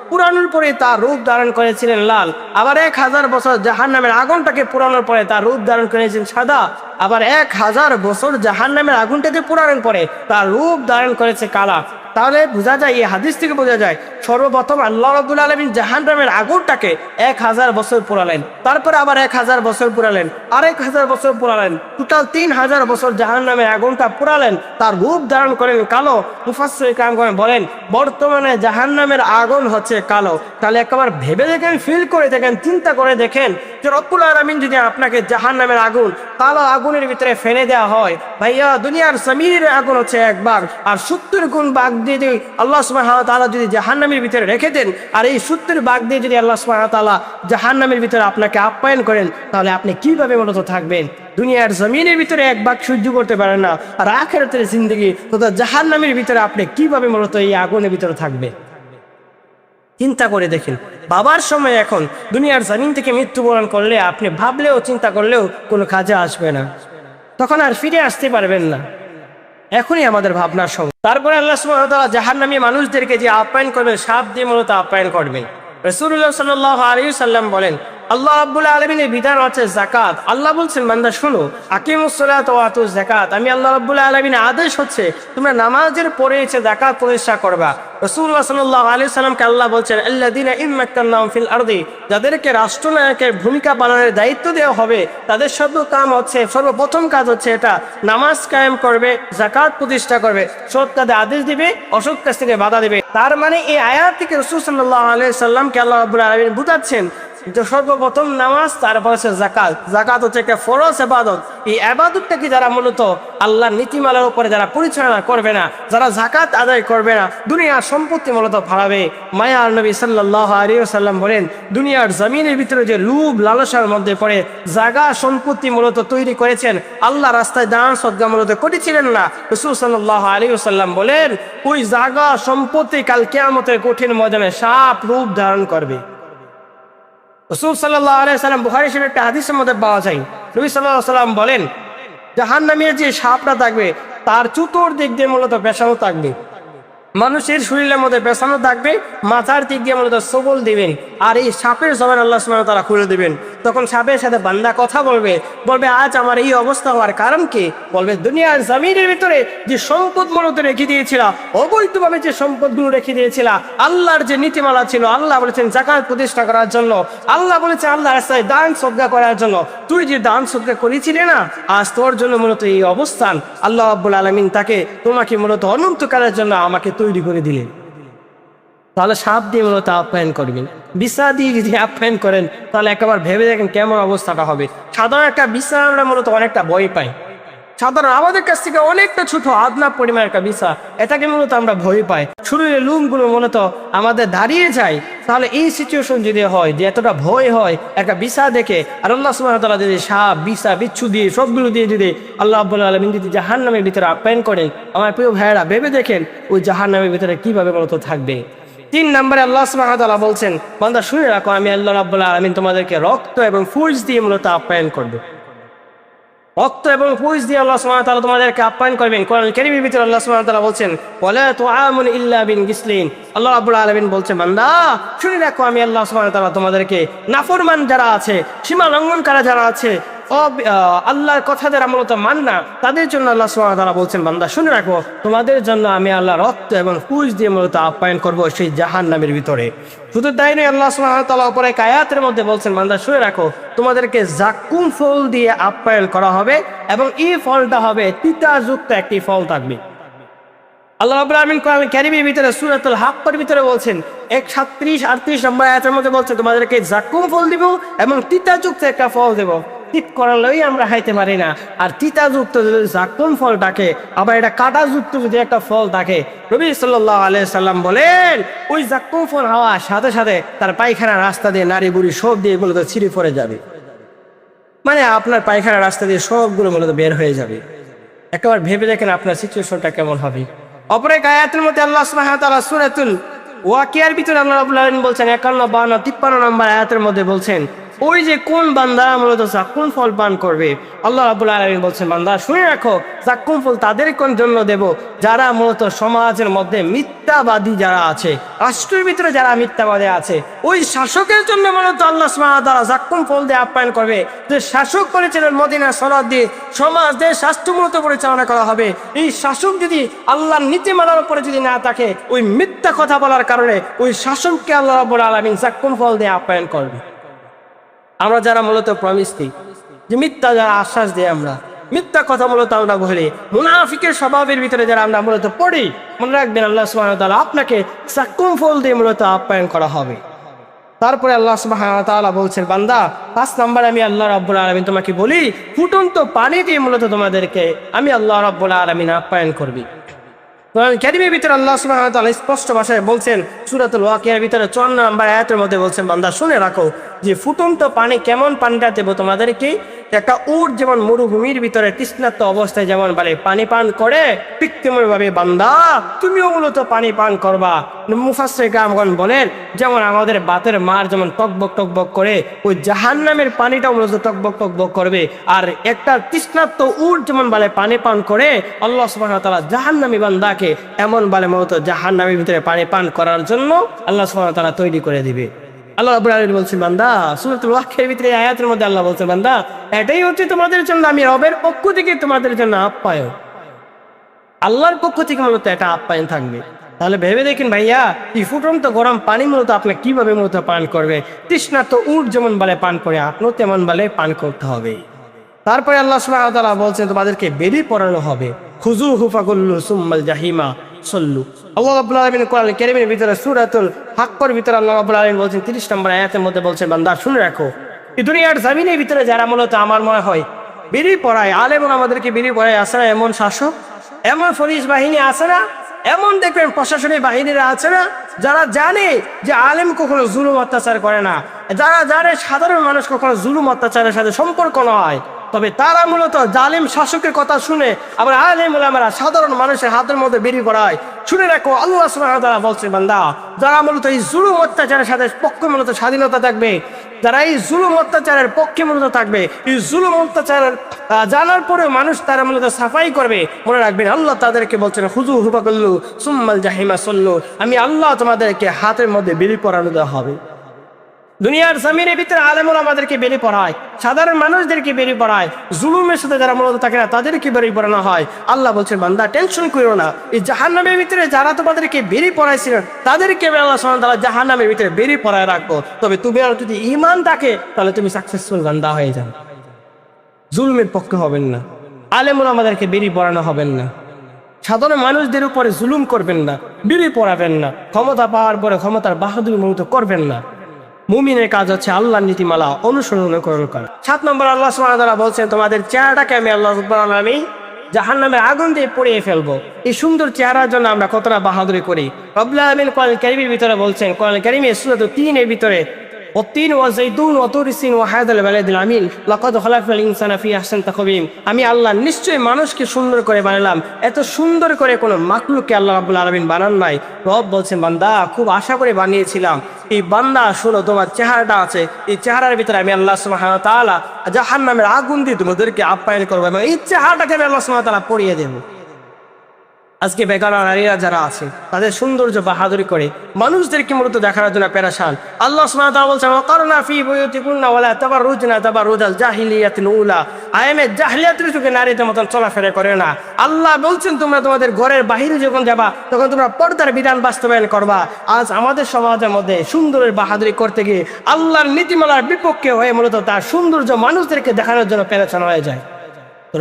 পুরানোর পরে তার রূপ ধারণ করেছিলেন লাল, আবার 1000 বছর জাহান্নামের আগুনটাকে পুরানোর পরে তার রূপ ধারণ করেছেন সাদা, আবার 1000 বছর জাহান্নামের আগুনটাকে পুরানোর পরে তার রূপ ধারণ করেছে কালা। তাহলে বোঝা যায়, এই হাদিস থেকে বোঝা যায় সর্বপ্রথম আল্লাহ রাব্বুল আলামিন জাহান্নামের আগুনটাকে 1000 বছর পোড়ালেন, তারপরে আবার 1000 বছর পোড়ালেন, আর 1000 বছর পোড়ালেন, টোটাল 3000 বছর জাহান্নামের আগুনটা পোড়ালেন, তার রূপ ধারণ করেন কালো। মুফাসসির কিরাম বলেন বর্তমানে জাহান্নামের আগুন হচ্ছে কালো। তাহলে একবার ভেবে দেখেন, ফিল করে দেখেন, চিন্তা করে দেখেন যে রব্বুল আলামিন যদি আপনাকে জাহান্নামের আগুন, কালো আগুনের ভিতরে ফেলে দেওয়া হয়, ভাইয়া দুনিয়ার জমিনের আগুন হচ্ছে একবার, আর 70 গুণ বাগ দিয়ে যদি আল্লাহ সুবহানাহু ওয়া তাআলা যদি জাহান্নামের ভিতরে রেখে দেন, আর এই 70 বাগ দিয়ে যদি আল্লাহ সুবহানাহু ওয়া তাআলা জাহান্নামের ভিতরে আপনাকে আপ্যায়ন করেন, তাহলে আপনি কিভাবে মূলত থাকবেন? দুনিয়ার জমিনের ভিতরে এক ভাগ সহ্য করতে পারেন না, আর আখিরাতের জিন্দেগি তথা জাহান্নামের ভিতরে আপনি কিভাবে মূলত এই আগুনের ভিতরে থাকবেন? চিন্তা করে দেখেন, বাবার সময় এখন দুনিয়ার জমিন থেকে মৃত্যুবরণ করলে আপনি ভাবলেও চিন্তা করলেও কোনো কাজে আসবে না, তখন আর ফিরে আসতে পারবেন না। এখনই আমাদের ভাবনার সময়। তারপরে আল্লাহ সুবহানাহু ওয়া তাআলা জাহান্নামী মানুষদেরকে যে আপ্যায়ন করবেন, সাপ দিয়ে মূলত আপ্যায়ন করবেন। রাসূলুল্লাহ সাল্লাল্লাহু আলাইহি সাল্লাম বলেন, আল্লাহ রাব্বুল আলামিনের বিধান হচ্ছে যাকাত। আল্লাহ বলছেন, বান্দা শোনো, আকিমুস সালাত ওয়া আতুজ যাকাত। আমি আল্লাহ রাব্বুল আলামিনের আদেশ হচ্ছে তোমরা নামাজের পরে যাকাত প্রতিষ্ঠা করবা। রাসূলুল্লাহ সাল্লাল্লাহু আলাইহি সাল্লামকে আল্লাহ বলছেন, আল্লাযীনা ইম্মাক্কানাহুম ফিল আরদি, যাদেরকে রাষ্ট্রনায়কের ভূমিকা পালনের দায়িত্ব দেওয়া হবে, তাদের সর্বপ্রথম কাজ হচ্ছে এটা, নামাজ কায়েম করবে, যাকাত প্রতিষ্ঠা করবে, সৎ কাজে আদেশ দিবে, অসৎ কাজ থেকে বাধা দিবে। তার মানে এই আয়াত থেকে রাসূল সাল্লাল্লাহু আলাইহি সাল্লামকে আল্লাহ রাব্বুল আলামিন বুঝাচ্ছেন যে সর্বপ্রথম নামাজ, তারপর হচ্ছে যাকাত। যাকাত হচ্ছে একটা ফরজ ইবাদত। এই ইবাদতটাকে যারা মূলত আল্লাহর নীতিমালার উপরে যারা পরিচালনা করবে না, যারা যাকাত আদায় করবে না, দুনিয়ার সম্পত্তি মূলত হারাবে। মায়ার নবী সাল্লাল্লাহু আলাইহি ওয়াসাল্লাম বলেন, দুনিয়ার জমিনের ভিতরে যে লোভ লালসার মধ্যে পড়ে জায়গা সম্পত্তি মূলত তৈরি করেছেন, আল্লাহ রাস্তায় দান সদকা মূলত করেছিলেন না। রাসূল সাল্লাল্লাহু আলাইহি ওয়াসাল্লাম বলেন, ওই জায়গা সম্পত্তি কাল কিয়ামতের কঠিন ময়দানে সাপ রূপ ধারণ করবে। রাসূল সাল্লাল্লাহু আলাইহি ওয়াসাল্লাম বুখারী শরীফের একটা হাদিসের মধ্যে পাওয়া যায়, নবী সাল্লাল্লাহু আলাইহি ওয়াসাল্লাম বলেন, জাহান্নামের যে সাপটা থাকবে তার চতুর্দিক দিয়ে মূলত পেছানো থাকবে, মানুষের শরীরের মধ্যে পেছানো থাকবে, মাথার দিক দিয়ে মূলত সবল দিবেন, আর এই সাপের জবান আল্লাহ সুবহানাহু ওয়া তাআলা খুলে দিবেন। তখন সাপের সাথে বান্দা কথা বলবে, আজ আমার এই অবস্থা হওয়ার কারণ কি? বলবে, দুনিয়ার জমিনের ভিতরে যে সম্পদ মূলত রেখে দিয়েছিল, অবৈধভাবে যে সম্পদগুলো রেখে দিয়েছিল, আল্লাহর যে নীতিমালা ছিল, আল্লাহ বলেছেন যাকাত প্রতিষ্ঠা করার জন্য, আল্লাহ বলেছে আল্লাহর রাস্তায় দান সদকা করার জন্য, তুই যে দান সদকা করেছিলি না, আজ তোর জন্য মূলত এই অবস্থান। আল্লাহ রাব্বুল আলামিন তোমাকে মূলত অনন্তকালের জন্য আমাকে তৈরি করে দিলেন। তাহলে সাপ দিয়ে মূলত আপ্যায়ন করবেন, বিছা দিয়ে যদি আপ্যায়ন করেন, তাহলে একবার ভেবে দেখেন কেমন অবস্থাটা হবে। সাধারণ একটা বিছা আমরা মূলত অনেকটা ভয় পাই, সাধারণ আমাদের কাছ থেকে অনেকটা ছোট আদনা পরিমাণ একটা বিছা, এটাকে মূলত আমরা ভয় পাই, শরীরের লুমগুলো মূলত আমাদের দাঁড়িয়ে যায়। তাহলে এই সিচুয়েশন যদি হয় যে এতটা ভয় হয় একটা বিছা দেখে, আর আল্লাহ সুবহানাহু ওয়া তাআলা যদি সাপ বিছা বিচ্ছু দিয়ে সবগুলো দিয়ে যদি আল্লাহ রাব্বুল আলামিন যদি জাহান্নামের ভিতরে আপ্যায়ন করেন, আমার প্রিয় ভাইয়েরা ভেবে দেখেন ওই জাহান্নামের ভিতরে কিভাবে মূলত থাকবে। 3 নম্বরে আল্লাহ সুবহানাহু ওয়া তাআলা বলছেন, বান্দা শুনে রাখো, আমি আল্লাহ রাব্বুল আলামিন তোমাদেরকে রক্ত এবং ফুজ দিয়ে মূলত আপ্যায়ন করব। রক্ত এবং ফুজ দিয়ে আল্লাহ সুবহানাহু ওয়া তাআলা তোমাদেরকে আপ্যায়ন করবেন। কোরআন কারীমের ভিতরে আল্লাহ সুবহানাহু ওয়া তাআলা বলছেন, ওয়ালা তুআমুন ইল্লা বিন গিসলিন। আল্লাহ রাব্বুল আলামিন বলছেন, বান্দা শুনে রাখো, আমি আল্লাহ সুবহানাহু ওয়া তাআলা তোমাদেরকে নাফরমান যারা আছে, সীমা লঙ্ঘনকারী যারা আছে, আল্লাহর কথা যারা মূলত মান না, তাদের জন্য আল্লাহ সুবহানাহু ওয়া তাআলা বলছেন, বান্দা শুনে রাখো, তোমাদের জন্য আমি আল্লাহ রক্ত এবং ফুজ দিয়ে মূলত আপ্যায়ন করবো সেই জাহান্নামের ভিতরে। শুধু তাই নয়, আল্লাহ সুবহানাহু ওয়া তাআলা পরে এক আয়াতের মধ্যে বলছেন, বান্দা শুনে রাখো, তোমাদেরকে জাক্কুম ফল দিয়ে আপ্যায়ন করা হবে, এবং এই ফলটা হবে তিতাযুক্ত একটি ফল থাকবে। আল্লাহ রাব্বুল আলামিন কোরআন কারীমের ভিতরে সূরাতুল হাক্কের ভিতরে বলছেন, 137-38 নম্বর আয়াতের মধ্যে বলছে, তোমাদেরকে জাক্কুম ফল দিব এবং তিতাযুক্ত একটা ফল দেব। ঠিক করালেই আমরা খাইতে পারি না, আর তিতাযুক্ত যদি জাক্কুম ফল থাকে, আবার এটা কাঁটাযুক্ত যদি একটা ফল থাকে, নবী সাল্লাল্লাহু আলাইহি সাল্লাম বলেন, ওই জাক্কুম ফল হওয়ার সাথে সাথে তার পায়খানা রাস্তা দিয়ে নারী বুড়ি সব দিয়ে এগুলো তো ছিঁড়ে পড়ে যাবে, মানে আপনার পায়খানা রাস্তা দিয়ে সবগুলো মূলত বের হয়ে যাবে। একবার ভেবে দেখেন আপনার সিচুয়েশনটা কেমন হবে। অপর এক আয়াতের মধ্যে আল্লাহ সুবহানাহু ওয়া তাআলা সূরাতুল ওয়াকিয়ার ভিতরে আল্লাহ রাব্বুল আলামিন বলছেন, 51, 52, 53 নম্বর আয়াতের মধ্যে বলছেন ওই যে কোন বান্দা মূলত জাক্কুম ফল পান করবে, আল্লাহ রাব্বুল আলামিন বলছেন বান্দা শুনে রাখো জাক্কুম ফল তাদের কোন জন্য দেব যারা মূলত সমাজের মধ্যে মিথ্যাবাদী যারা আছে, রাষ্ট্রের ভিতরে যারা মিথ্যাবাদী আছে, ওই শাসকের জন্য মূলত আল্লাহ সুবহানাহু ওয়া তাআলা জাক্কুম ফল দিয়ে আপ্যায়ন করবে। যে শাসক করেছিলেন মদিনার সনদ দিয়ে সমাজ দেশ রাষ্ট্র মূলত পরিচালনা করা হবে, এই শাসক যদি আল্লাহর নীতি মানার উপরে যদি না থাকে, ওই মিথ্যা কথা বলার কারণে ওই শাসককে আল্লাহ রাব্বুল আলামিন জাক্কুম ফল দিয়ে আপ্যায়ন করবে। আমরা যারা মূলত প্রমিস দিই, যে মিথ্যা যারা আশ্বাস দিই, আমরা মিথ্যা কথা মূলত আমরা বলি, মুনাফিকের স্বভাবের ভিতরে যারা আমরা মূলত পড়ি, মনে রাখবেন আল্লাহ সুবহানাহু ওয়া তাআলা আপনাকে জাক্কুম ফল দিয়ে মূলত আপ্যায়ন করা হবে। তারপরে আল্লাহ সুবহানাহু ওয়া তাআলা বলছেন বান্দা 5 নম্বরে আমি আল্লাহ রাব্বুল আলামিন তোমাকে বলি ফুটন্ত পানি দিয়ে মূলত তোমাদেরকে আমি আল্লাহ রাব্বুল আলামিন আপ্যায়ন করবি। কোরআন কারীমের ভিতরে আল্লাহ সুবহানাহু ওয়া তাআলা স্পষ্ট ভাষায় বলছেন সূরাতুল ওয়াকিয়ার ভিতরে 54 নম্বর আয়াতের মধ্যে বলছেন বান্দা শুনে রাখো যে ফুটন্ত পানি কেমন পানিটা দেব তোমাদেরকে, একটা উট যেমন মরুভূমির ভিতরে তৃষ্ণার্ত অবস্থায় যেমন বলে পানি পান করে ঠিক তেমন ভাবে বান্দা তুমিও মূলত পানি পান করবা। মুফাসসির কিরামগণ বলেন যেমন আমাদের বাতের মার যেমন টকবক টকবক করে, ওই জাহান্নামের পানিটাও মূলত টকবক টকবক করবে। আর একটা তৃষ্ণার্ত উট যেমন বলে পানি পান করে, আল্লাহ সুবহানাহু ওয়া তাআলা জাহান্নামী বান্দাকে এমন বলে মূলত জাহান্নামের ভিতরে পানি পান করার জন্য আল্লাহ সুবহানাহু ওয়া তাআলা তৈরি করে দিবে। আল্লাহ রাব্বুল আলামিন বলছেন বান্দা সূরাতুল ওয়াকিয়ার ভিতরে আয়াতের মধ্যে আল্লাহ বলছেন বান্দা এটাই হচ্ছে তোমাদের জন্য আমি রবের পক্ষ থেকে তোমাদের জন্য আপ্যায়ন, আল্লাহর পক্ষ থেকে মূলত এটা আপ্যায়ন থাকবে। তাহলে ভেবে দেখেন ভাইয়া এই ফুটন্ত গরম পানি মূলত আপনি কিভাবে মূলত পান করবে, তৃষ্ণার্ত উট যেমন বলে পান করে আপনিও তেমন বলে পান করতে হবে। তারপরে আল্লাহ সুবহানাহু ওয়া তাআলা বলছেন তোমাদেরকে বেরি পরানো হবে, খুযুহু ফাগুল্লু সুম্মাল জাহিমা সল্লু। আল্লাহ রাব্বুল আলামিন কোরআন কারীমের ভিতরে সূরাতুল হাক্কর ভিতরে আল্লাহ রাব্বুল আলামিন বলছেন 30 নম্বর আয়াতের মধ্যে বলছেন বান্দা শুনে রাখো এই দুনিয়ার জমিনের ভিতরে যারা মূলত আমার মনে হয় বেরি পড়ায়, আলেম আমাদেরকে বেরি পড়ায়, আছে না এমন শাসক, এমন পুলিশ বাহিনী আছে না, এমন দেখবেন প্রশাসনিক বাহিনীরা আছে না যারা জানে যে আলেম কখনো জুলুম অত্যাচার করে না, যারা জানে সাধারণ মানুষ কখনো জুলুম অত্যাচারের সাথে সম্পর্ক নয়, তবে তারা মূলত জালিম শাসকের কথা শুনে আবার আলেম ওলামারা সাধারণ মানুষের হাতের মধ্যে বেরিয়ে পড়ায়। শুনে রাখো আল্লাহ সুবহানাহু ওয়া তাআলা বলছেন বান্দা যারা মূলত এই জুলুম অত্যাচারের সাথে পক্ষে মূলত স্বাধীনতা থাকবে, যারা এই জুলুম অত্যাচারের পক্ষে মূলত থাকবে, এই জুলুম অত্যাচারের জানার পরে মানুষ তারা মূলত সাফাই করবে, মনে রাখবেন আল্লাহ তাদেরকে বলছেন খুযুহু ফাগুল্লু সুম্মাল জাহিমা সল্লু, আমি আল্লাহ তোমাদেরকে হাতের মধ্যে বেরিয়ে পড়ানো দেওয়া হবে। দুনিয়ার জমিনের ভিতরে আলেম ওলামাদেরকে বেরিয়ে পড়ায়, সাধারণ মানুষদেরকে বেরিয়ে পড়ায়, জুলুমের সাথে যারা মূলত থাকে না তাদেরকে বেরিয়ে পড়ানো হয়। আল্লাহ বলছেন বান্দা টেনশন করো না, এই জাহান্নামের ভিতরে যারা তোমাদেরকে বেরিয়ে পড়াইছিলেন তাদেরকে আল্লাহ সুবহানাহু ওয়া তাআলা জাহান্নামের ভিতরে বেরিয়ে পড়ায় রাখবো। তবে তুমি আর যদি ঈমান থাকে তাহলে তুমি সাকসেসফুল বান্দা হয়ে যাও, জুলুমের পক্ষে হবেন না, আলেম ওলামাদেরকে বেরিয়ে পড়ানো হবেন না, সাধারণ মানুষদের উপরে জুলুম করবেন না, বেরিয়ে পড়াবেন না, ক্ষমতা পাওয়ার পরে ক্ষমতার বাহাদুরি মূলত করবেন না। মুমিনের কাজ হচ্ছে আল্লাহর নীতিমালা অনুসরণ করা। 7 নম্বর আল্লাহ সুবহানাহু ওয়া তাআলা বলছেন তোমাদের চেহারাটাকে আমি আল্লাহ রাব্বুল আলামিন জাহান্নামের আগুন দিয়ে পুড়িয়ে ফেলবো। এই সুন্দর চেহারার জন্য আমরা কতটা বাহাদুরি করি। রব্বুল আলামিন কোরআন কারীমের ভিতরে বলছেন, কোরআন কারীমের সূরা 3 এর ভিতরে والتين والزيتون وطور سين وهذا البلد الأمين لقد خلقنا الإنسان في أحسن تقويم। আমি আল্লাহ নিশ্চয়ই মানুষকে সুন্দর করে বানালাম, এত সুন্দর করে কোনো মাখলুককে আল্লাহ রাব্বুল আলামিন বানান নাই। রব বলছেন বান্দা খুব আশা করে বানিয়েছিলাম, এই বান্দা শোনো তোমার চেহারাটা আছে, এই চেহারার ভিতরে আমি আল্লাহ সুবহানাহু ওয়া তাআলা জাহান্নামের আগুন দিয়ে তোমাদেরকে আপ্যায়ন করবো এবং এই চেহারাটাকে আমি আল্লাহ সুবহানাহু ওয়া তাআলা পরিয়ে দেবো। আজকে বেকার নারীরা যারা আছে তাদের সৌন্দর্য বাহাদুরি করে মানুষদেরকে মূলত দেখানোর জন্য পেরেশান। আল্লাহ সুবহানাহু ওয়া তাআলা বলছেন ওয়াকারনা ফি বুয়ুতিকুন্না ওয়ালা তাবাররুজনা তাবাররুজাল জাহিলিয়াতিল উলা, আয়ামে জাহিলিয়াতের যুগে নারীদের মতন চলাফেরা করে না। আল্লাহ বলছেন তোমরা তোমাদের ঘরের বাহিরে যখন যাবা তখন তোমরা পর্দার বিধান বাস্তবায়ন করবা। আজ আমাদের সমাজের মধ্যে সুন্দরের বাহাদুরি করতে গিয়ে আল্লাহর নীতিমালার বিপক্ষে হয়ে মূলত তার সৌন্দর্য মানুষদেরকে দেখানোর জন্য পেরেশান হয়ে যায়।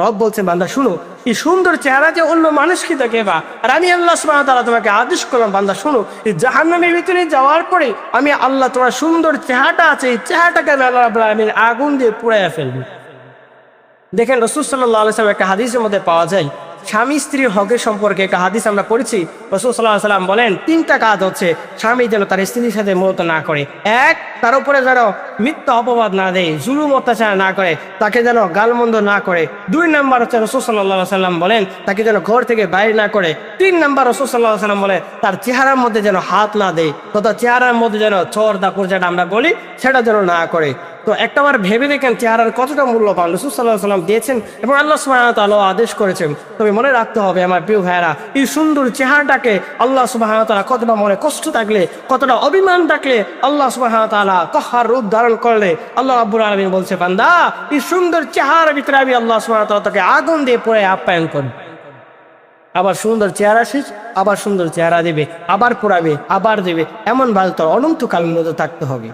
রব বলছেন বান্দা শুনো এই সুন্দর চেহারা যে অন্য মানুষকে দেখেবা, আর আমি আল্লাহ সুবহানাহু ওয়া তাআলা তোমাকে আদেশ করলাম বান্দা শুনো এই জাহান্নামের ভিতরে যাওয়ার পরে আমি আল্লাহ তোমার সুন্দর চেহারাটা আছে এই চেহারাটাকে আমি আল্লাহ রাব্বুল আলামিন আগুন দিয়ে পুড়াইয়া ফেলবো। দেখেন রাসূল সাল্লাল্লাহু আলাইহি ওয়াসাল্লাম একটা হাদিসের মধ্যে পাওয়া যায়, স্বামী স্ত্রীর হকের সম্পর্কে একটা হাদিস আমরা পড়েছি। রাসূল সাল্লাল্লাহু আলাইহি ওয়াসাল্লাম বলেন 3টা কাজ হচ্ছে স্বামী যেন তার স্ত্রীর সাথে মূলত না করে। 1, তার উপরে যেন মিথ্যা অপবাদ না দেয়, জুলুম অত্যাচার না করে, তাকে যেন গালমন্দ না করে। 2 নাম্বার হচ্ছে রাসূল সাল্লাল্লাহু আলাইহি ওয়াসাল্লাম বলেন তাকে যেন ঘর থেকে বাইরে না করে। 3 নাম্বার রাসূল সাল্লাল্লাহু আলাইহি ওয়াসাল্লাম বলে তার চেহারার মধ্যে যেন হাত না দেয়, তথা চেহারার মধ্যে যেন চর দাপুর যেটা আমরা বলি সেটা যেন না করে। তো একটাবার ভেবে দেখেন চেহারার কতটা মূল্যবান রাসূল সাল্লাল্লাহু আলাইহি ওয়াসাল্লাম দিয়েছেন এবং আল্লাহ সুবহানাহু ওয়া তাআলা আদেশ করেছেন। তবে মনে রাখতে হবে আমার প্রিয় ভাইরা, এই সুন্দর চেহারাটাকে আল্লাহ সুবহানাহু ওয়া তাআলা কতটা মনে কষ্ট থাকলে, কতটা অভিমান থাকলে আল্লাহ সুবহানাহু ওয়া তাআলা কাহ্হার রূপ ধারণ করলে আল্লাহ রাব্বুল আলামিন বলছে, বান্দা এই সুন্দর চেহারার ভিতরে আমি আল্লাহ সুবহানাহু ওয়া তাআলা তাকে আগুন দিয়ে পুড়ে আপ্যায়ন করব। আবার সুন্দর চেহারা শেষ, আবার সুন্দর চেহারা দেবে, আবার পোড়াবে, আবার দেবে, এমন ভাবে তোর অনন্তকাল মতো থাকতে হবে।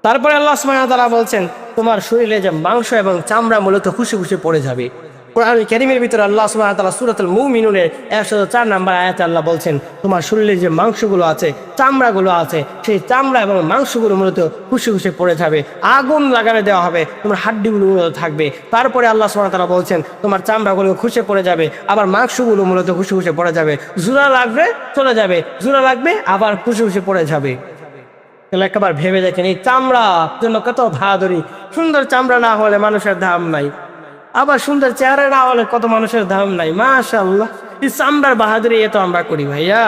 তারপরে আল্লাহ সুবহানাহু ওয়া তাআলা বলছেন, তোমার শরীরে যে মাংস এবং চামড়া মূলত খুশি খুশি পড়ে যাবে। কোরআন কারীমের ভিতরে আল্লাহ সুবহানাহু ওয়া তাআলা সূরাতুল মুমিনুনের 104 নম্বর আয়াতে আল্লাহ বলছেন, তোমার শরীরে যে মাংসগুলো আছে, চামড়াগুলো আছে, সেই চামড়া এবং মাংসগুলো মূলত খুশি খুশি পড়ে যাবে, আগুন লাগানো দেওয়া হবে, তোমার হাড্ডিগুলো মূলত থাকবে। তারপরে আল্লাহ সুবহানাহু ওয়া তাআলা বলছেন, তোমার চামড়াগুলো খুশি পড়ে যাবে, আবার মাংসগুলো মূলত খুশি খুশি পড়ে যাবে, জোড়া লাগবে চলে যাবে, জোড়া লাগবে আবার খুশি খুশি পড়ে যাবে। তাহলে একবার ভেবে দেখেন, এই চামড়ার জন্য কত বাহাদুরি। সুন্দর চামড়া না হলে মানুষের দাম নাই, আবার সুন্দর চেহারা না হলে কত মানুষের দাম নাই। মাশাআল্লাহ, এই চামড়ার বাহাদুরি এত আমরা করি ভাইয়া।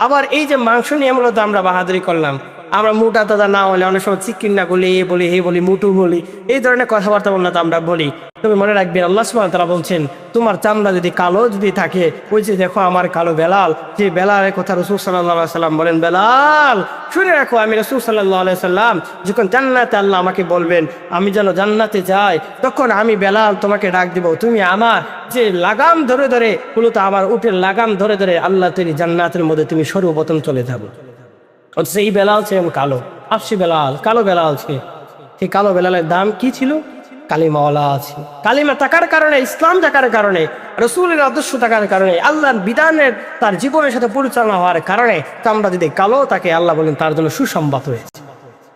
আবার এই যে মাংস নিয়ে মূলত আমরা বাহাদুরি করলাম, আমরা মোটা তাজা না হলে অনেক সময় চিকেন না বলি, এ বলি, হে বলি, মুটু বলি, এই ধরনের কথাবার্তা বললে তো আমরা বলি। তবে মনে রাখবেন আল্লাহ সুবহানাহু ওয়া তাআলা বলছেন, তোমার চামড়া যদি কালো যদি থাকে, ওই যে দেখো আমার কালো বেলাল, যে বেলালের কথা রাসূল সাল্লাল্লাহু আলাইহি সাল্লাম বলেন, বেলাল শুনে রাখো, আমি রাসূল সাল্লাল্লাহু আলাইহি সাল্লাম যখন জান্নাতে আল্লাহ আমাকে বলবেন আমি যেন জান্নাতে যাই, তখন আমি বেলাল তোমাকে ডাক দিব, তুমি আমার যে লাগাম ধরে ধরে মূলত আমার উটের লাগাম ধরে ধরে আল্লাহ তৈরি জান্নাতের মধ্যে তুমি সর্বপ্রথম চলে যাবো। অথচ এই বেলাল ছিলেন কালো, আফসি বেলাল, কালো বেলাল ছিল। সেই কালো বেলালের দাম কি ছিল? কালিমাওয়ালা আছে। কালিমা থাকার কারণে, ইসলাম থাকার কারণে, রসুলের আদর্শ থাকার কারণে, আল্লাহর বিধানের তার জীবনের সাথে পরিচালনা হওয়ার কারণে চামড়া যদি কালো তাকে আল্লাহ বলেন তার জন্য সুসংবাদ হয়েছে।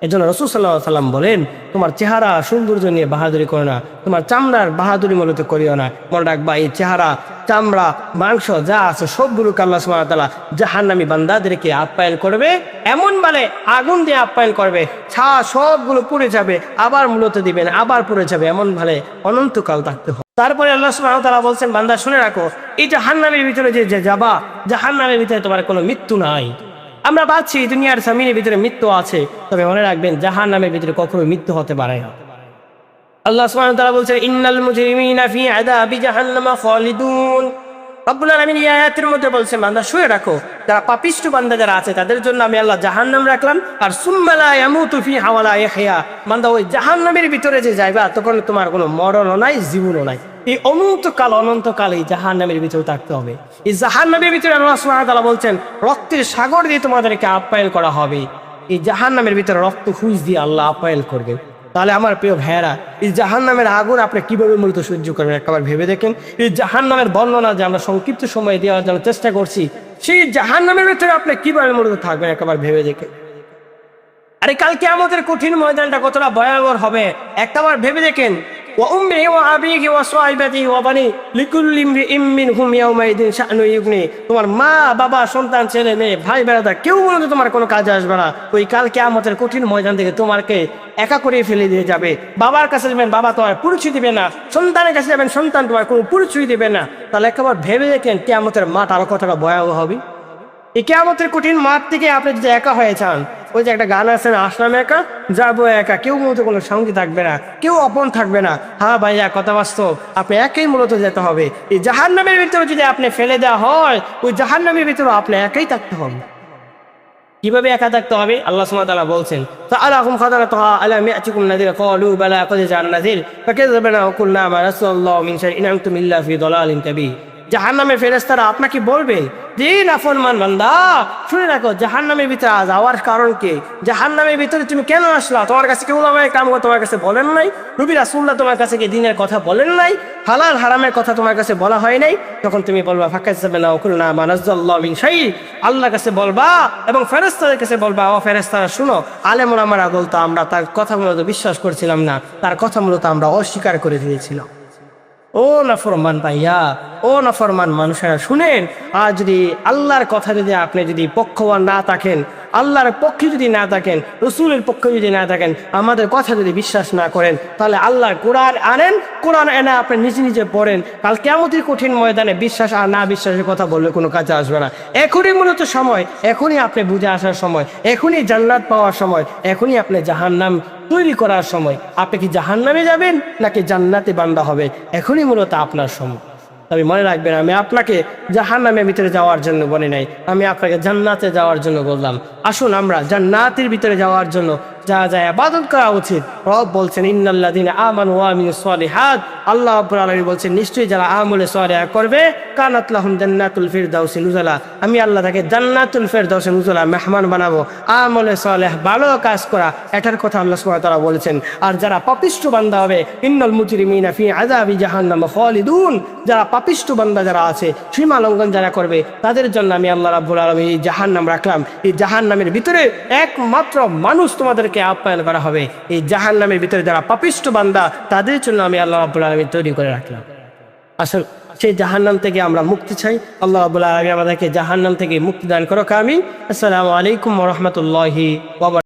এই জন্য রাসূল সাল্লাল্লাহু আলাইহি সাল্লাম বলেন, তোমার চেহারা সৌন্দর্য নিয়ে বাহাদুরি করো না, তোমার চামড়ার বাহাদুরি মূলত করিও না। মনে রাখবা, এই চেহারা, চামড়া, মাংস যা আছে সবগুলোকে আল্লাহ সুবহানাহু ওয়া তাআলা জাহান্নামী বান্দাদেরকে আপ্যায়ন করবে, এমন মানে আগুন দিয়ে আপ্যায়ন করবে, সবগুলো পুড়ে যাবে, আবার মূলত দিবেন, আবার পুড়ে যাবে, এমন ভাবে অনন্তকাল থাকতে হবে। তারপরে আল্লাহ সুবহানাহু ওয়া তাআলা বলছেন, বান্দা শুনে রাখো, এই জাহান্নামের ভিতরে যে যাবা, জাহান্নামের ভিতরে তোমার কোনো মৃত্যু নাই। আমরা পাচ্ছি দুনিয়ার জমিনের ভিতরে মৃত্যু আছে, তবে মনে রাখবেন জাহান্নামের ভিতরে কখনো মৃত্যু হতে পারে না। আল্লাহ সুবহানাহু ওয়া তাআলা বলছেন, ইন্নাল মুজরিমিনা ফি আযাবি জাহান্নামা খালিদুন। রব্বুল আলামিন এই আয়াতের মধ্যে বলছেন, বান্দা শুয়ে রাখো, যারা পাপিষ্ঠ বান্দা যারা আছে তাদের জন্য আমি আল্লাহ জাহান্নাম রাখলাম, আর সুম্মা লা ইয়ামুতু ফিহা ওয়া লা ইয়াহইয়া। বান্দা ওই জাহান্নামের ভিতরে যে যাইবা, তখন তোমার কোনো মরণও নাই, জীবনও নাই, এই অনন্তকাল এই জাহান্নামের ভিতরে থাকতে হবে। এই জাহান্নামের ভিতরে আল্লাহ সুবহানাহু ওয়া তাআলা বলছেন, রক্তের সাগর দিয়ে তোমাদেরকে আপ্যায়ন করা হবে। এই জাহান্নামের ভিতরে রক্ত হুইজ দিয়ে আল্লাহ আপ্যায়ন করবে। তাহলে আমার প্রিয় ভাইয়েরা, এই জাহান্নামের আগুন আপনি কিভাবে মূলত সহ্য করবেন একবার ভেবে দেখেন। এই জাহান্নামের বর্ণনা যে আমরা সংক্ষিপ্ত সময়ে দেওয়ার জন্য চেষ্টা করছি, সেই জাহান্নামের ভিতরে আপনি কিভাবে মূলত থাকবেন একবার ভেবে দেখেন। আরে কালকে আমাদের কঠিন ময়দানটা কতটা ভয়াবহ হবে একবার ভেবে দেখেন। وأمه وأبيه وصاحبته وبنيه لكل امرئ منهم يومئذ شأن يغنيه। তোমার মা, বাবা, সন্তান, ছেলে মেয়ে, ভাই বেড়াদার কেউ মূলত তোমার কোনো কাজে আসবে না। ওই কাল কিয়ামতের কঠিন ময়দান থেকে তোমাকে একা করে ফেলে দিয়ে যাবে। বাবার কাছে যাবেন, বাবা তোমার পরিচয় দিবে না, সন্তানের কাছে যাবেন, সন্তান তোমার কোনো পরিচয় দিবে না। তাহলে একবার ভেবে দেখেন কিয়ামতের মাঠ আরো কতটা ভয়াবহ হবে। এই কিয়ামতের কঠিন মাঠ থেকে আপনি যদি একা হয়ে যান, ওই যে একটা গান আছে না, আসলাম একা যাবো একা, কেউ মূলত কোনো সঙ্গী থাকবে না, কেউ আপন থাকবে না। হ্যাঁ ভাইয়া, কথা বাস্তব, আপনি একাই মূলত যেতে হবে। এই জাহান্নামের ভিতরে যদি আপনি ফেলে দেওয়া হয়, ওই জাহান্নামের ভিতরে আপনি একাই থাকতে হবে। কিভাবে একা থাকতে হবে? আল্লাহ সুবহানাহু ওয়া তাআলা বলছেন, ফাআলাহুম খাদারাতুহা আলাম ইয়াতিকুম নাযির ক্বালু বালা ক্বাদ জাআনা নাযির ফাকাযাবানা ওয়া কুল্না মা রাসূলুল্লাহ মিন শাইইন আনতুম ইল্লা ফি দালালিন কাবীর। জাহান্নামের ফেরেশতারা আপনাকে বলবে যে নাফরমান বান্দা, শুনে রাখো, জাহান্নামের ভিতরে যাওয়ার কারণ কি? জাহান্নামের ভিতরে তুমি কেন আসলা? তোমার কাছে কেউ উলামায়ে কেরাম তোমার কাছে বলেন নাই? নবী রাসূলুল্লাহ তোমার কাছে কি দিনের কথা বলেন নাই? হালাল হারামের কথা তোমার কাছে বলা হয় নাই? তখন তুমি বলবা ফাকাযাবানা ওয়া কুল্না মা নাযাল্লাহু মিন শাইইন। আল্লাহর কাছে বলবা এবং ফেরেশতাদের কাছে বলবা, ও ফেরেশতারা শুনো, আলেম ওলামারা বলতো আমরা তার কথা মূলত বিশ্বাস করছিলাম না, তার কথা মূলত আমরা অস্বীকার করে দিয়েছিলাম। ও নাফরমান ভাইয়া, ও নাফরমান মানুষেরা শুনেন, আর যদি আল্লাহর কথা যদি আপনি যদি পক্ষবান না থাকেন, আল্লাহর পক্ষে যদি না থাকেন, রসুলের পক্ষে যদি না থাকেন, আমাদের কথা যদি বিশ্বাস না করেন, তাহলে আল্লাহর কোরআন আনেন, কোরআন এনে আপনি নিজে নিজে পড়েন। কাল কিয়ামতের কঠিন ময়দানে বিশ্বাস আর না বিশ্বাসের কথা বললে কোনো কাজে আসবে না। এখনই মূলত সময়, এখনই আপনি বুঝে আসার সময়, এখনই জান্নাত পাওয়ার সময়, এখনই আপনি জাহান্নাম তৈরি করার সময় আপনি কি জাহান্নামে যাবেন নাকি জান্নাতে বান্দা হবে, এখনই মূলত আপনার সময়। তবে মনে রাখবেন, আমি আপনাকে জাহান্নামের ভিতরে যাওয়ার জন্য বলি নাই, আমি আপনাকে জান্নাতে যাওয়ার জন্য বললাম। আসুন আমরা জান্নাতের ভিতরে যাওয়ার জন্য যা যা ইবাদত করা উচিত, রব বলছেন ইন্নাল্লাযীনা আমানু ওয়া আমিলুস সালিহাত, আল্লাহ রাব্বুল আলামিন বলছেন নিশ্চয়ই যারা আমলে সালিহা করবে কানাত লাহুম জান্নাতুল ফিরদাউসি নুজুলা, আমি আল্লাহ তাকে জান্নাতুল ফিরদাউসি নুজুলা মেহমান বানাবো। আমলে সালেহ ভালো কাজ করা, এটার কথা আল্লাহ সুবহানাহু ওয়া তাআলা বলেছেন। আর যারা পাপিষ্ঠ বান্দা হবে, ইন্নাল মুজরিমিনা ফি আযাবি জাহান্নাম খালিদুন, যারা পাপিষ্ঠ বান্দা যারা আছে, সীমা লঙ্ঘন যারা করবে, তাদের জন্য আমি আল্লাহ রাব্বুল আলামিন এই জাহান্নাম রাখলাম। এই জাহান্নামের ভিতরে একমাত্র মানুষ তোমাদেরকে আপ্যায়ন করা হবে। এই জাহান্নামের ভিতরে যারা পাপিষ্ঠ বান্দা, তাদের জন্য আমি আল্লাহ রাব্বুল আলামিন তৈরি করে রাখলাম। আসল সেই জাহান্নাম থেকে আমরা মুক্তি চাই। আল্লাহ রাব্বুল আলামিন আমাদেরকে জাহান্নাম থেকে মুক্তি দান করো। আমিন। আসসালামু আলাইকুম ওয়া রাহমাতুল্লাহি ওয়া বারাকাতুহু।